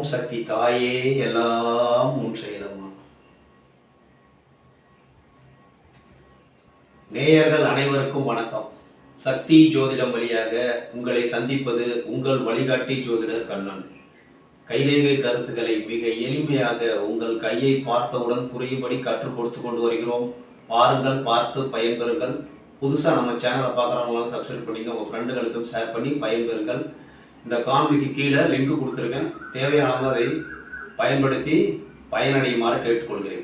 ஓம் சக்தி தாயே எல்லாம் உன் செயலம்மா. நேயர்கள் அனைவருக்கும் வணக்கம். சக்தி ஜோதிடம் வழியாக உங்களை சந்திப்பது உங்கள் வழிகாட்டி ஜோதிடர் கண்ணன். கைரேகை கருத்துக்களை மிக எளிமையாக உங்கள் கையை பார்த்தவுடன் புரியும்படி கற்றுக் கொடுத்து கொண்டு வருகிறோம். பாருங்கள், பார்த்து பயன்பெறுங்கள். புதுசாக நம்ம சேனலை பார்க்குறவங்களும் சப்ஸ்கிரைப் பண்ணிங்க, உங்கள் ஃப்ரெண்டுகளுக்கும் ஷேர் பண்ணி பயன்பெறுங்கள். இந்த காணொலிக்கு கீழே லிங்க் கொடுத்துருக்கேன். தேவையானவங்க அதை பயன்படுத்தி பயனடையுமாறு கேட்டுக்கொள்கிறேன்.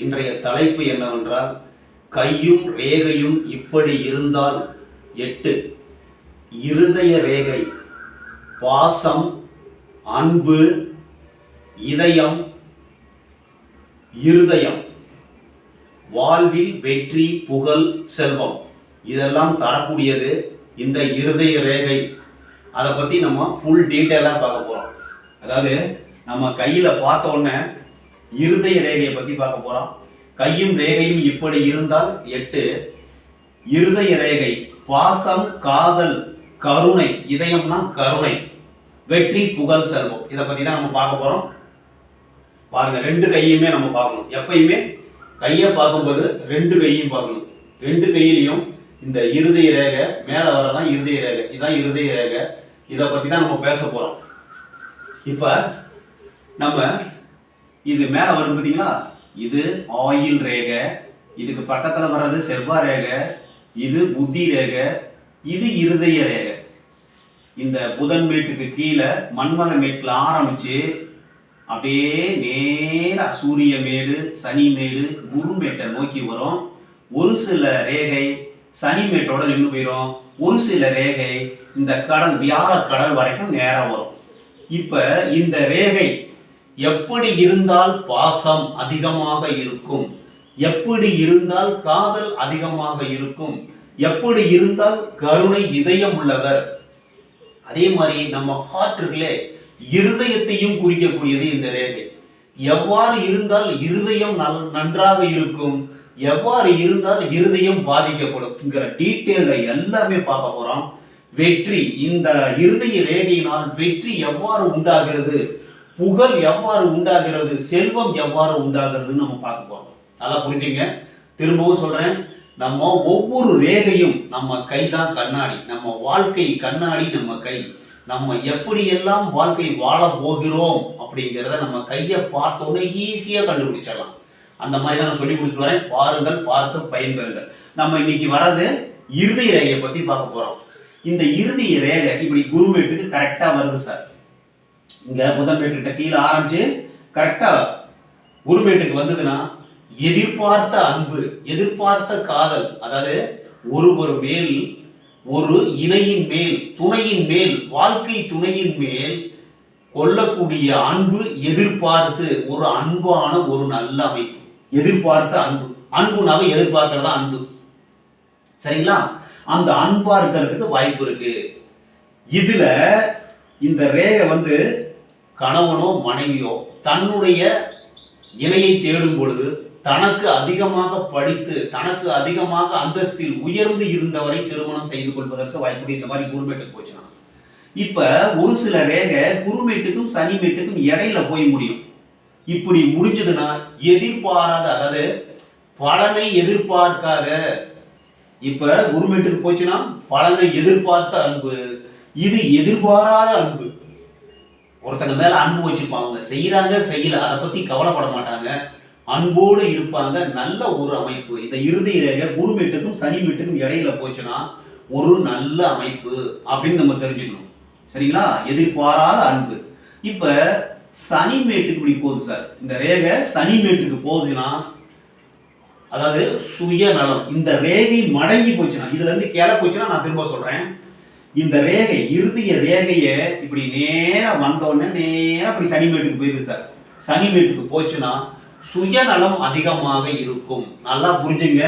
இன்றைய தலைப்பு என்னவென்றால், கையும் ரேகையும் இப்படி இருந்தால் 8. இருதய ரேகை, பாசம், அன்பு, இதயம், இருதயம், வாழ்வில் வெற்றி, புகழ், செல்வம் இதெல்லாம் தரக்கூடியது இந்த இருதய ரேகை. அதை பற்றி நம்ம ஃபுல் டீட்டெயிலாக பார்க்க போகிறோம். அதாவது நம்ம கையில் பார்த்த உடனே இருதய ரேகையை பற்றி பார்க்க போகிறோம். கையும் ரேகையும் இப்படி இருந்தால் 8. இருதய ரேகை, பாசம், காதல், கருணை, இதயம்னா கருணை, வெற்றி, புகழ், செல்வம் இதை பற்றி தான் நம்ம பார்க்க போகிறோம். பாருங்கள், 2 கையுமே நம்ம பார்க்கணும். எப்பயுமே கையை பார்க்கும்போது 2 கையும் பார்க்கணும். 2 கையிலையும் இந்த இருதய ரேகை மேலே வரதான் இருதய ரேகை, இதுதான் இருதய ரேகை. இதை பற்றி தான் நம்ம பேச போகிறோம். இப்போ நம்ம இது மேலே வருது பார்த்தீங்களா, இது ஆயில் ரேகை, இதுக்கு பக்கத்தில் வர்றது செவ்வாய் ரேகை, இது புத்தி ரேகை, இது இருதய ரேகை. இந்த புதன் மேட்டுக்கு கீழே மன்மத மேட்டில் ஆரம்பித்து அப்படியே நேராக சூரிய மேடு, சனி மேடு, குரு மேட்டை நோக்கி வரும். ஒரு சில ரேகை சனி மேட்டோட நின்று போயிடும். ஒரு சில ரேகை இந்த கடல், வியாழ கடல் வரைக்கும் நேரம் வரும். இப்போ இந்த ரேகை எப்படி இருந்தால் பாசம் அதிகமாக இருக்கும், எப்படி இருந்தால் காதல் அதிகமாக இருக்கும், எப்படி இருந்தால் கருணை, இதயம் உள்ளவர். அதே மாதிரி நம்ம ஹார்ட் இருக்குல்லே, இருதயத்தையும் குறிக்கக்கூடியது இந்த ரேகை. எவ்வாறு இருந்தால் இருதயம் நன்றாக இருக்கும், எவ்வாறு இருந்தால் இருதயம் பாதிக்கப்படும்ங்கிற டீட்டெயில எல்லாமே பார்க்க போறோம். வெற்றி, இந்த இருதய ரேகையினால் வெற்றி எவ்வாறு உண்டாகிறது, புகழ் எவ்வாறு உண்டாகிறது, செல்வம் எவ்வாறு உண்டாகிறதுன்னு நம்ம பார்க்க போறோம். நல்லா புரிஞ்சுங்க. திரும்பவும் சொல்றேன், நம்ம ஒவ்வொரு ரேகையும் நம்ம கை தான் கண்ணாடி, நம்ம வாழ்க்கை கண்ணாடி நம்ம கை. நம்ம எப்படியெல்லாம் வாழ்க்கை வாழ போகிறோம் அப்படிங்கிறத நம்ம கையை பார்த்தோன்னே ஈஸியாக கண்டுபிடிச்சிடலாம். அந்த மாதிரி தான் நான் சொல்லி கொடுத்துட்டு வரேன். பாருங்கள், பார்த்து பயன்பெறுங்கள். நம்ம இன்னைக்கு வர்றது இருதய ரேகையை பற்றி பார்க்க போகிறோம். இந்த இருதய ரேகை இப்படி குருமேட்டுக்கு கரெக்டாக வருது சார். இங்கே புதன்மேட்டுக்கிட்ட கீழே ஆரம்பிச்சு கரெக்டாக குருமேட்டுக்கு வந்ததுன்னா எதிர்பார்த்த அன்பு, எதிர்பார்த்த காதல், அதாவது ஒருவர் மேல், ஒரு இணையின் மேல், துணையின் மேல், வாழ்க்கை துணையின் மேல் கொள்ளக்கூடிய அன்பு, எதிர்பார்த்து ஒரு அன்பான ஒரு நல்ல அமைப்பு, எதிர்பார்த்த அன்பு. அன்புனாவே எதிர்பார்க்கிறதா அன்பு, சரிங்களா? அந்த அன்பா இருக்கிறதுக்கு வாய்ப்பு இருக்கு. இதுல இந்த ரேகை வந்து கணவனோ மனைவியோ தன்னுடைய இணையை தேடும் பொழுது தனக்கு அதிகமாக படித்து, தனக்கு அதிகமாக அந்தஸ்தில் உயர்ந்து இருந்தவரை திருமணம் செய்து கொள்வதற்கு வாய்ப்பு. இந்த மாதிரி குருமேட்டுக்கு போச்சுன்னா, இப்ப ஒரு சில ரேகை குருமேட்டுக்கும் சனி மேட்டுக்கும் இடையில போய் முடியும். இப்படி முடிஞ்சதுன்னா எதிர்பாராத, அதாவது பலனை எதிர்பார்க்காத, இப்ப குருமேட்டுக்கு போச்சுன்னா பலனை எதிர்பார்த்த அன்பு, இது எதிர்பாராத அன்பு. ஒருத்தங்க மேல அன்பு வச்சிருப்பாங்க, செய்யறாங்க செய்யல, அதை பத்தி கவலைப்பட மாட்டாங்க, அன்போடு இருப்பாங்க. நல்ல ஒரு அமைப்பு. இந்த இருதய ரேகை குருமேட்டுக்கும் சனி மேட்டுக்கும் இடையில போச்சுன்னா ஒரு நல்ல அமைப்பு அப்படின்னு நம்ம தெரிஞ்சுக்கணும், சரிங்களா? எதிர்பாராத அன்பு. இப்ப சனி மேட்டுக்கு இப்படி போகுது சார். இந்த ரேகை சனி மேட்டுக்கு போகுதுன்னா, அதாவது சுயநலம். இந்த ரேகை மடங்கி போச்சுன்னா, இதுல இருந்து கீழே போச்சுன்னா, நான் திரும்ப சொல்றேன், இந்த ரேகை இருதய ரேகையை இப்படி நேரம் வந்தோடனே நேரம் அப்படி சனி மேட்டுக்கு போயிடுது சார். சனி மேட்டுக்கு போச்சுன்னா சுயநலம் அதிகமாக இருக்கும். நல்லா புரிஞ்சுங்க.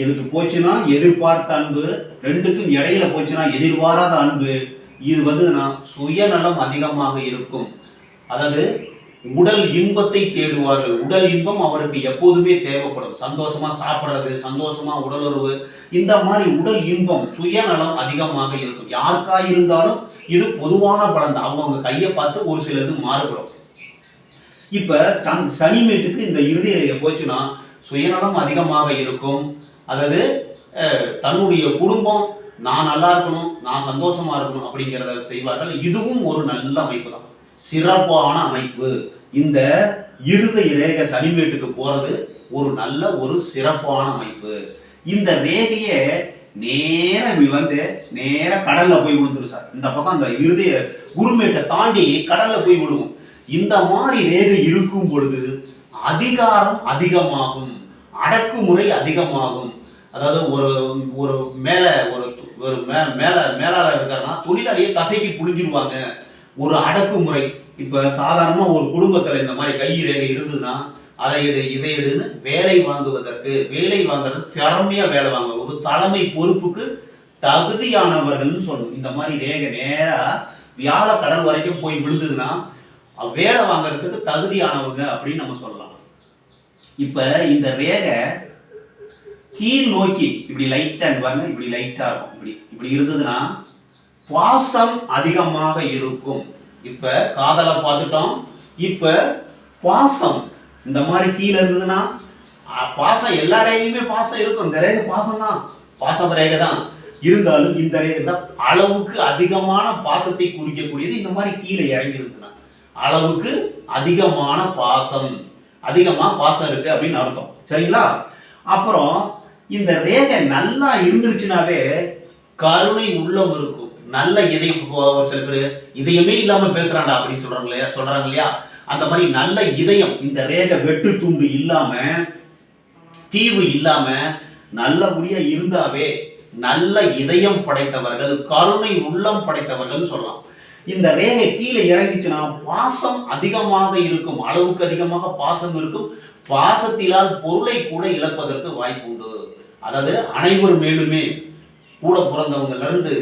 இதுக்கு போச்சுன்னா எதிர்பார்த்த அன்பு, ரெண்டுக்கும் இடையில போச்சுன்னா எதிர்பாராத அன்பு. இது வந்து சுயநலம் அதிகமாக இருக்கும். அதாவது உடல் இன்பத்தை தேடுவார்கள். உடல் இன்பம் அவருக்கு எப்போதுமே தேவைப்படும். சந்தோஷமா சாப்பிட்றது, சந்தோஷமா உடலுறவு, இந்த மாதிரி உடல் இன்பம், சுயநலம் அதிகமாக இருக்கும். யாருக்கா இருந்தாலும் இது பொதுவான பலன் தான். அவங்க கையை பார்த்து ஒரு சிலது மாறுபடும். இப்ப சனிமேட்டுக்கு இந்த இருதய போச்சுன்னா சுயநலம் அதிகமாக இருக்கும். அதாவது தன்னுடைய குடும்பம் நான் நல்லா இருக்கணும், நான் சந்தோஷமா இருக்கணும் அப்படிங்கிறத செய்வார்கள். இதுவும் ஒரு நல்ல அமைப்பு தான், சிறப்பான அமைப்பு. இந்த இருதய ரேகை சனிமேட்டுக்கு போறது ஒரு நல்ல ஒரு சிறப்பான அமைப்பு. இந்த ரேகையை நேரம் வந்து நேர கடல்ல போய் விழுந்துரும் சார். இந்த பக்கம் அந்த இருதய குருமேட்டை தாண்டி கடல்ல போய் விடுவோம். இந்த மாதிரி ரேகை இருக்கும் பொழுது அதிகாரம் அதிகமாகும், அடக்குமுறை அதிகமாகும். அதாவது ஒரு ஒரு மேல ஒரு மேலாளர் இருக்காருன்னா தொழிலாளியை கசைக்கு புழிஞ்சிருவாங்க. ஒரு அடக்குமுறை. இப்ப சாதாரணமா ஒரு குடும்பத்துல இந்த மாதிரி கை ரேகை இருந்ததுன்னா அதை எடு இதை எடுன்னு வேலை வாங்குறது திறமையா வேலை வாங்க ஒரு தலைமை பொறுப்புக்கு தகுதியானவர்கள்னு சொல்லணும். இந்த மாதிரி ரேகை நேரா வியாழ கடல் வரைக்கும் போய் விழுந்ததுன்னா வேலை வாங்குறதுக்கு தகுதியானவங்க அப்படின்னு நம்ம சொல்லலாம். இப்ப இந்த ரேகை கீழ் நோக்கி இப்படி லைட்டா பாருங்க, இப்படி லைட்டா இருக்கும். இப்படி இருந்ததுன்னா பாசம் அதிகமாக இருக்கும். இப்ப காதலை பார்த்துட்டோம். இப்ப பாசம் இந்த மாதிரி கீழே இருந்ததுன்னா பாசம் எல்லா ரேகையுமே பாசம் இருக்கும். இந்த ரேகை பாசம் தான், பாசம் ரேகை தான். இருந்தாலும் இந்த ரேகை தான் அளவுக்கு அதிகமான பாசத்தை குறிக்கக்கூடியது. இந்த மாதிரி கீழே இறங்கி இருக்குன்னா அளவுக்கு அதிகமான பாசம், அதிகமா பாசம் இருக்கு அப்படின்னு அர்த்தம். சரிங்களா? அப்புறம் இந்த ரேகை நல்லா இருந்துருச்சுனாவே கருணை உள்ளம் இருக்கும், நல்ல இதயம். ஒரு சில பேர் இதயமே இல்லாம பேசுறாண்டா அப்படின்னு சொல்றாங்க இல்லையா? அந்த மாதிரி நல்ல இதயம். இந்த ரேகை வெட்டு துண்டு இல்லாம, தீவு இல்லாம நல்லபடியா இருந்தாவே நல்ல இதயம் படைத்தவர்கள், கருணை உள்ளம் படைத்தவர்கள் சொல்லலாம். இந்த ரேகை கீழே இறங்கிச்சுன்னா பாசம் அதிகமாக இருக்கும், அளவுக்கு அதிகமாக பாசம் இருக்கும். பாசத்தினால் பொருளை கூட இழப்பதற்கு வாய்ப்பு உண்டு. அதாவது அனைவர் மேலுமே கூட பிறந்தவங்கல இருந்து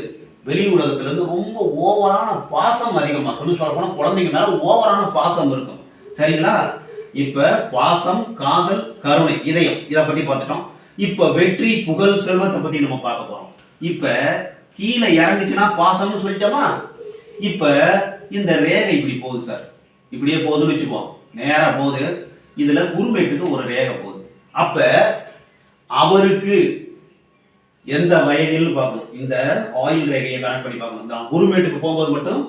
வெளி உலகத்துல இருந்து ரொம்ப ஓவரான பாசம் அதிகமாக சொல்ல போனா குழந்தைங்க மேல ஓவரான பாசம் இருக்கும். சரிங்களா? இப்ப பாசம், காதல், கருணை, இதயம், இதை பத்தி பார்த்துட்டோம். இப்ப வெற்றி, புகழ், செல்வத்தை பத்தி நம்ம பார்க்க போறோம். இப்ப கீழே இறங்குச்சுன்னா பாசம்னு சொல்லிட்டோமா? இப்ப இந்த ரேகை இப்படி போகுது சார், இப்படியே போகுதுன்னு வச்சுக்கோம், நேரா போகுது. இதுல குருமேட்டுக்கு ஒரு ரேகை போகுது. அப்ப அவருக்கு எந்த வயதில் பார்க்கணும், இந்த ஆயில் ரேகையை கணக்கு பண்ணி பார்க்கணும். இந்த குருமேட்டுக்கு போகும்போது மட்டும்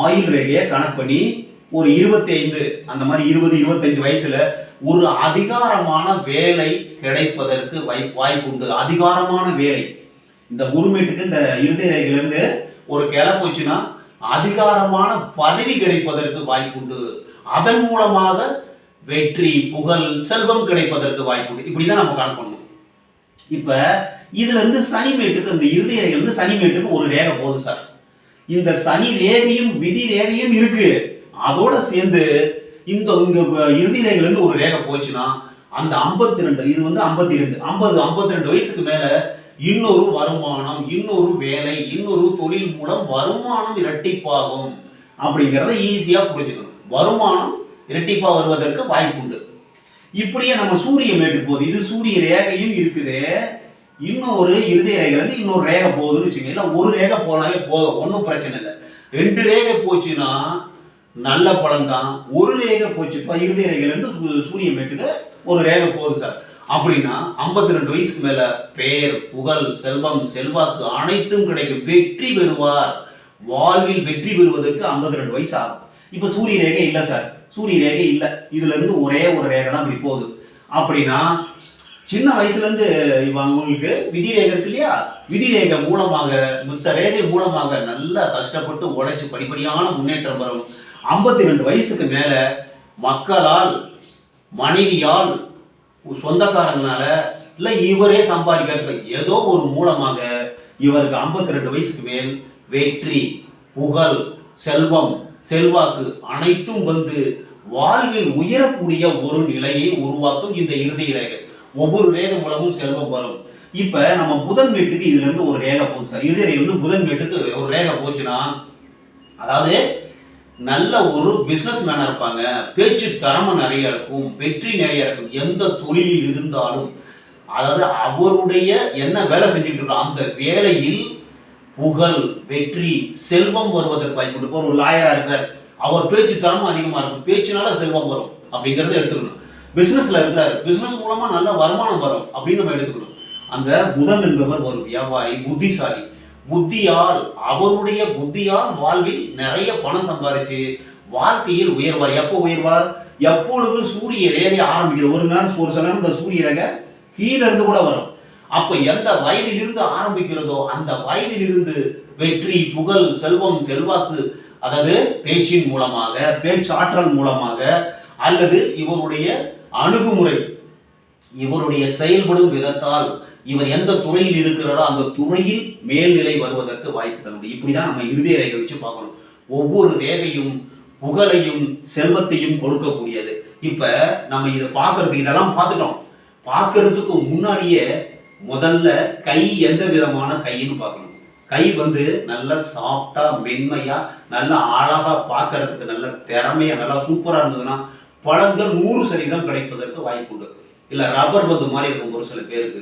ஆயில் ரேகையை கணக்கு பண்ணி ஒரு 25 அந்த மாதிரி 20-25 வயசுல ஒரு அதிகாரமான வேலை கிடைப்பதற்கு வாய்ப்பு உண்டு. அதிகாரமான வேலை இந்த குருமேட்டுக்கு இந்த இருதய ரேகையில இருந்து ஒரு கிளை போச்சுன்னா அதிகாரமான பதவி கிடைப்பதற்கு வாய்ப்பு உண்டு. அதன் மூலமாக வெற்றி, புகழ், செல்வம் கிடைப்பதற்கு வாய்ப்பு உண்டு. இப்படிதான் நம்ம கணக்கு பண்ணணும். இப்ப இதுல இருந்து சனிமேட்டுக்கு, இந்த இருதய ரேகையில இருந்து சனிமேட்டுக்கு ஒரு ரேகை போகுது சார். இந்த சனி ரேகையும் விதி ரேகையும் இருக்கு. அதோட சேர்ந்து இந்த இருதய ரேகையில இருந்து ஒரு ரேகை போச்சுன்னா அந்த 52, இது வந்து 52, 52 வயசுக்கு மேல இன்னொரு வருமானம், இன்னொரு வேலை, இன்னொரு தொழில் மூலம் வருமானம் இரட்டிப்பாகும் அப்படிங்கிறத ஈஸியா புரிஞ்சுக்கணும். வருமானம் இரட்டிப்பா வருவதற்கு வாய்ப்பு உண்டு. இப்படியே நம்ம சூரிய மேட்டுக்கு போகுது. இது சூரிய ரேகையும் இருக்குது. இன்னொரு இருதய ரேகையில இருந்து இன்னொரு ரேகை போகுதுன்னு வச்சுக்கோங்க. இல்லை ஒரு ரேகை போனாவே போதும், ஒன்றும் பிரச்சனை இல்லை. 2 ரேகை போச்சுன்னா நல்ல பலன் தான். ஒரு ரேகை போச்சுப்பா இருதய ரேகையில இருந்து சூரிய மேட்டுக்கு ஒரு ரேகை போகுது சார் அப்படின்னா 52 வயசுக்கு மேல பெயர், புகழ், செல்வம், செல்வாக்கு அனைத்தும் கிடைக்கும். வெற்றி பெறுவார். வாழ்வில் வெற்றி பெறுவதற்கு 52 வயசு ஆகும். இப்ப சூரிய ரேகை இல்லை சார், சூரிய ரேகை இல்லை, இதுல இருந்து ஒரே ஒரு ரேகை தான் இப்படி போகுது அப்படின்னா சின்ன வயசுல இருந்து அவங்களுக்கு விதி ரேகை இருக்கு இல்லையா? விதி ரேகை மூலமாக, மொத்த ரேகை மூலமாக நல்லா கஷ்டப்பட்டு உழைச்சு படிப்படியான முன்னேற்றம் வரும். 52 வயசுக்கு மேல மக்களால், மனைவியால், சொந்தக்காரங்களால, இல்ல இவரே சம்பாதிக்க ஏதோ ஒரு மூலமாக இவருக்கு 52 வயசுக்கு மேல் வெற்றி, புகழ், செல்வம், செல்வாக்கு அனைத்தும் வந்து வாழ்வில் உயரக்கூடிய ஒரு நிலையை உருவாக்கும் இந்த இருதய ரேகை. ஒவ்வொரு ரேகை மூலமும் செல்வம் வரும். இப்ப நம்ம புதன் வீட்டுக்கு இதுல இருந்து ஒரு ரேகை போகுது சார். இருதய ரேகை வந்து புதன் வீட்டுக்கு ஒரு ரேகை போச்சுன்னா, அதாவது நல்ல ஒரு பிசினஸ் மேனா இருப்பாங்க, பேச்சு திறமை நிறைய இருக்கும், வெற்றி நிறைய இருக்கும். எந்த தொழிலில் இருந்தாலும் அதாவது அவருடைய என்ன வேலை செஞ்சுட்டு இருக்கோம் அந்த வேலையில் புகழ், வெற்றி, செல்வம் வருவதற்கு வாய்ப்பு. இப்போ ஒரு லாயரா இருக்கிறார், அவர் பேச்சு திறமை அதிகமா இருக்கும், பேச்சினால செல்வம் வரும் அப்படிங்கிறத எடுத்துக்கணும். பிசினஸ்ல இருக்கிறார், பிசினஸ் மூலமா நல்ல வருமானம் வரும் அப்படின்னு நம்ம எடுத்துக்கணும். அந்த புதன் என்பவர் ஒரு வியாபாரி, புத்திசாலி, புத்தியால் அவருடைய புத்தியால் வாழ்வில் நிறைய பணம் சம்பாதிச்சு வாழ்க்கையில் உயர்வார். எப்போ உயர்வார்? எப்பொழுது சூரிய ரேகை ஆரம்பிக்கிறது. ஒரு சில நேரம் இந்த சூரிய ரேகை கீழே இருந்து கூட வரும். அப்ப எந்த வயதிலிருந்து ஆரம்பிக்கிறதோ அந்த வயதிலிருந்து வெற்றி, புகழ், செல்வம், செல்வாக்கு, அதாவது பேச்சின் மூலமாக, பேச்சாற்றல் மூலமாக, அல்லது இவருடைய அணுகுமுறை, இவருடைய செயல்படும் விதத்தால், இவர் எந்த துறையில் இருக்கிறாரோ அந்த துறையில் மேல்நிலை வருவதற்கு வாய்ப்புகள் உண்டு. இப்படிதான் நம்ம இறுதி ரேகை வச்சு பார்க்கணும். ஒவ்வொரு ரேகையும் புகழையும் செல்வத்தையும் கொடுக்கக்கூடியது. இப்ப நம்ம இதை பார்க்கறதுக்கு இதெல்லாம் பார்த்துட்டோம். பார்க்கறதுக்கு முன்னாடியே முதல்ல கை எந்த விதமான கைன்னு பார்க்கணும். கை நல்ல சாஃப்டா, மென்மையா, நல்ல அழகா, பார்க்கறதுக்கு நல்ல திறமையா, நல்லா சூப்பரா இருந்ததுன்னா பலன்கள் 100% கிடைப்பதற்கு வாய்ப்பு உண்டு. இல்ல ரப்பர் பந்து மாதிரி இருக்கும் ஒரு சில பேருக்கு.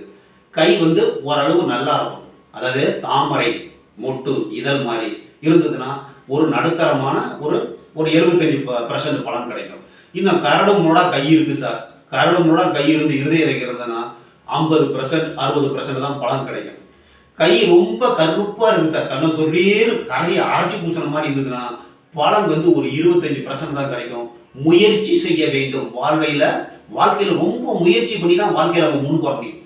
கை ஓரளவு நல்லா இருக்கும், அதாவது தாமரை மொட்டு இதழ் மாதிரி இருந்ததுன்னா ஒரு நடுத்தரமான ஒரு 75% பலன் கிடைக்கும். இன்னும் கரடுமுரட கை இருக்கு சார், கரடுமுரட கை இருந்து இருதய இறைக்கிறதுனா 50% 60% தான் பலன் கிடைக்கும். கை ரொம்ப கருப்பா இருக்கு சார், கண்ணை தொழில் கரையை அரைச்சி பூசின மாதிரி இருந்ததுன்னா பலன் ஒரு 25% தான் கிடைக்கும். முயற்சி செய்ய வேண்டும். வாழ்க்கையில ரொம்ப முயற்சி பண்ணி தான் வாழ்க்கையில அவங்க முன்னுக்கு வர முடியும்.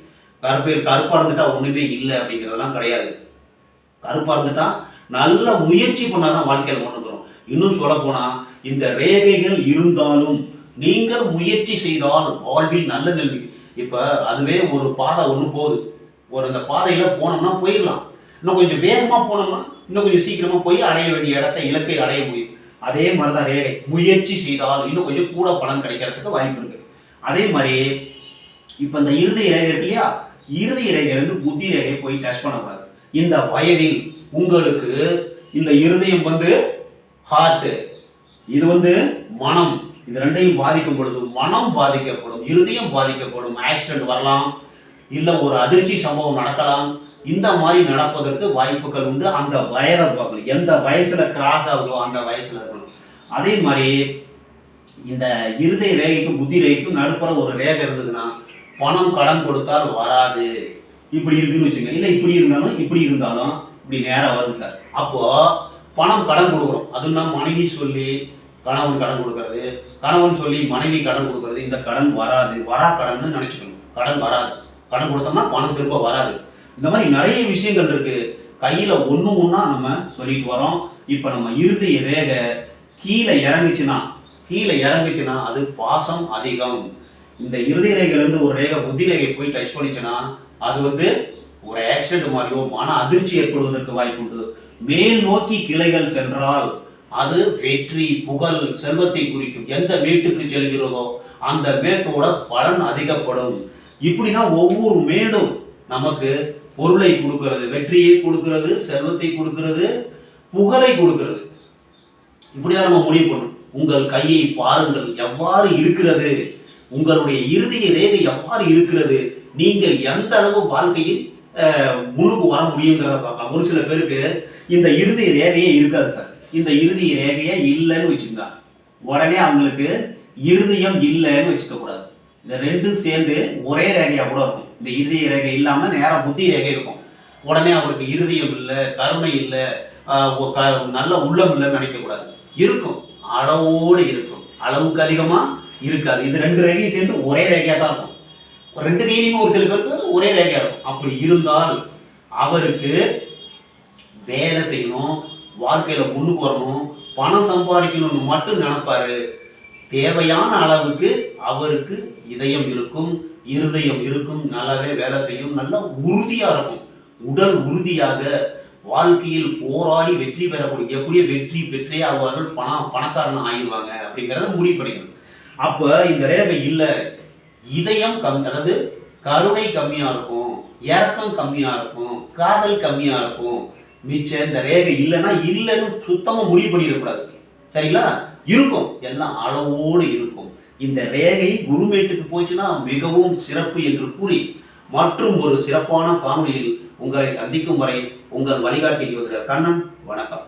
கருப்பா இருந்துட்டா ஒண்ணுமே இல்லை அப்படிங்கிறதெல்லாம் கிடையாது. கருப்பா இருந்துட்டா நல்ல முயற்சி பண்ணாதான் வாழ்க்கையில முன்னுக்கு வரும். இன்னும் சொல்ல போனா இந்த ரேகைகள் இருந்தாலும் நீங்கள் முயற்சி செய்தால் வாழ்வில் நல்ல நிலைமை. இப்ப அதுவே ஒரு பாதை ஒண்ணு போகுது, அந்த பாதையில போனோம்னா போயிடலாம். இன்னும் கொஞ்சம் வேகமா போனோம்னா இன்னும் கொஞ்சம் சீக்கிரமா போய் அடைய வேண்டிய இடத்தை, இலக்கை அடைய முடியும். அதே மாதிரிதான் ரேகை, முயற்சி செய்தால் இன்னும் கொஞ்சம் கூட பலன் கிடைக்கிறதுக்கு வாய்ப்பு இருக்கு. அதே மாதிரி இப்ப இந்த இருதய ரேகை இருக்கு இல்லையா, இருதய ரேகை புத்தி ரேகையை போய் டச் பண்ணக்கூடாது. இந்த வயதில் உங்களுக்கு இந்த இருதயம் ஹார்ட், இது மனம், இது ரெண்டையும் பாதிக்கும் பொழுது மனம் பாதிக்கப்படும், இருதயம் பாதிக்கப்படும், ஆக்சிடென்ட் வரலாம், இல்ல ஒரு அதிர்ச்சி சம்பவம் நடக்கலாம். இந்த மாதிரி நடப்பதற்கு வாய்ப்புகள் உண்டு. அந்த வயதை பார்க்கணும், எந்த வயசுல கிராஸ் ஆகுதோ அந்த வயசுல இருக்கணும். அதே மாதிரி இந்த இருதய ரேகைக்கும் புத்தி ரேகைக்கும் நடுப்புற ஒரு ரேகை இருந்ததுன்னா பணம் கடன் கொடுத்தால் வராது. இப்படி இருக்குன்னு வச்சுங்க, இல்லை இப்படி இருந்தாலும் இப்படி நேரம் வருது சார். அப்போ பணம் கடன் கொடுக்குறோம், அதுனா மனைவி சொல்லி கணவன் கடன் கொடுக்கறது, கணவன் சொல்லி மனைவி கடன் கொடுக்கறது, இந்த கடன் வராது, வரா கடன் நினைச்சுக்கணும். கடன் வராது, கடன் கொடுத்தோம்னா பணம் திரும்ப வராது. இந்த மாதிரி நிறைய விஷயங்கள் இருக்கு. கையில ஒண்ணா நம்ம சொல்லிட்டு வரோம். இப்ப நம்ம இருதய ரேகை கீழே இறங்குச்சுன்னா அது பாசம் அதிகம். இந்த இருதய ரேகையிலிருந்து ஒரு ரேகை புத்தி ரேகை போய் டச் பண்ணிச்சுன்னா அது ஒரு ஆக்சிடென்ட் மாதிரியோ மன அதிர்ச்சி ஏற்படுவதற்கு வாய்ப்பு உண்டு. மேல் நோக்கி கிளைகள் சென்றால் அது வெற்றி, புகழ், செல்வத்தை குறிக்கும். எந்த மேட்டுக்கு செல்கிறதோ அந்த மேட்டோட பலன் அதிகப்படும். இப்படிதான் ஒவ்வொரு மேடும் நமக்கு பொருளை கொடுக்கிறது, வெற்றியை கொடுக்கிறது, செல்வத்தை கொடுக்கிறது, புகழை கொடுக்கிறது. இப்படிதான் நம்ம முடிவு பண்ணணும். உங்கள் கையை பாருங்கள் எவ்வாறு இருக்கிறது, உங்களுடைய இருதய ரேகை எவ்வாறு இருக்கிறது, நீங்கள் எந்த அளவு வாழ்க்கையில் முன்னுக்கு வர முடியுங்கிறத பார்க்கலாம். ஒரு சில பேருக்கு இந்த இருதய ரேகையே இருக்காது சார். இந்த இருதய ரேகையே இல்லைன்னு வச்சுக்கோங்க, உடனே அவங்களுக்கு இருதயம் இல்லைன்னு வச்சுக்க கூடாது. இந்த ரெண்டும் சேர்ந்து ஒரே ரேகையா கூட இருக்கும். இந்த இருதய ரேகை இல்லாம நேரா புத்தி ரேகை இருக்கும். உடனே அவருக்கு இருதயம் இல்லை, கருணை இல்லை, நல்ல உள்ளம் இல்லைன்னு நினைக்க கூடாது. இருக்கும், அளவோடு இருக்கும், அளவுக்கு அதிகமா இருக்காது. இது ரெண்டு ரேகையும் சேர்ந்து ஒரே ரேகையா தான் இருக்கும். ரெண்டு கையிலுமே ஒரு சில பேருக்கு ஒரே ரேகையா இருக்கும். அப்படி இருந்தால் அவருக்கு வேலை செய்யணும், வாழ்க்கையில முன்னுக்கு வரணும், பணம் சம்பாதிக்கணும்னு மட்டும் நினைப்பாரு. தேவையான அளவுக்கு அவருக்கு இதயம் இருக்கும், இருதயம் இருக்கும், நல்லாவே வேலை செய்யும், நல்ல உறுதியா இருக்கும், உடல் உறுதியாக வாழ்க்கையில் போராடி வெற்றி பெறக்கூடிய, எப்படியே வெற்றியே ஆவார்கள், பணக்காரன் ஆயிடுவாங்க அப்படிங்கிறத முடிவு பண்ணிக்கணும். அப்ப இந்த ரேகை இல்லை, இதயம் அதாவது கருணை கம்மியா இருக்கும், இரக்கம் கம்மியா இருக்கும், காதல் கம்மியா இருக்கும். மிச்சம் இந்த ரேகை இல்லைன்னா இல்லைன்னு சுத்தமா முடிவு பண்ணிடக்கூடாது. சரிங்களா? இருக்கும், எல்லாம் அளவோடு இருக்கும். இந்த ரேகை குருமேட்டுக்கு போச்சுன்னா மிகவும் சிறப்பு என்று கூறி மற்றும் ஒரு சிறப்பான காணொலியில் உங்களை சந்திக்கும் வரை உங்கள் வழிகாட்டி கண்ணன். வணக்கம்.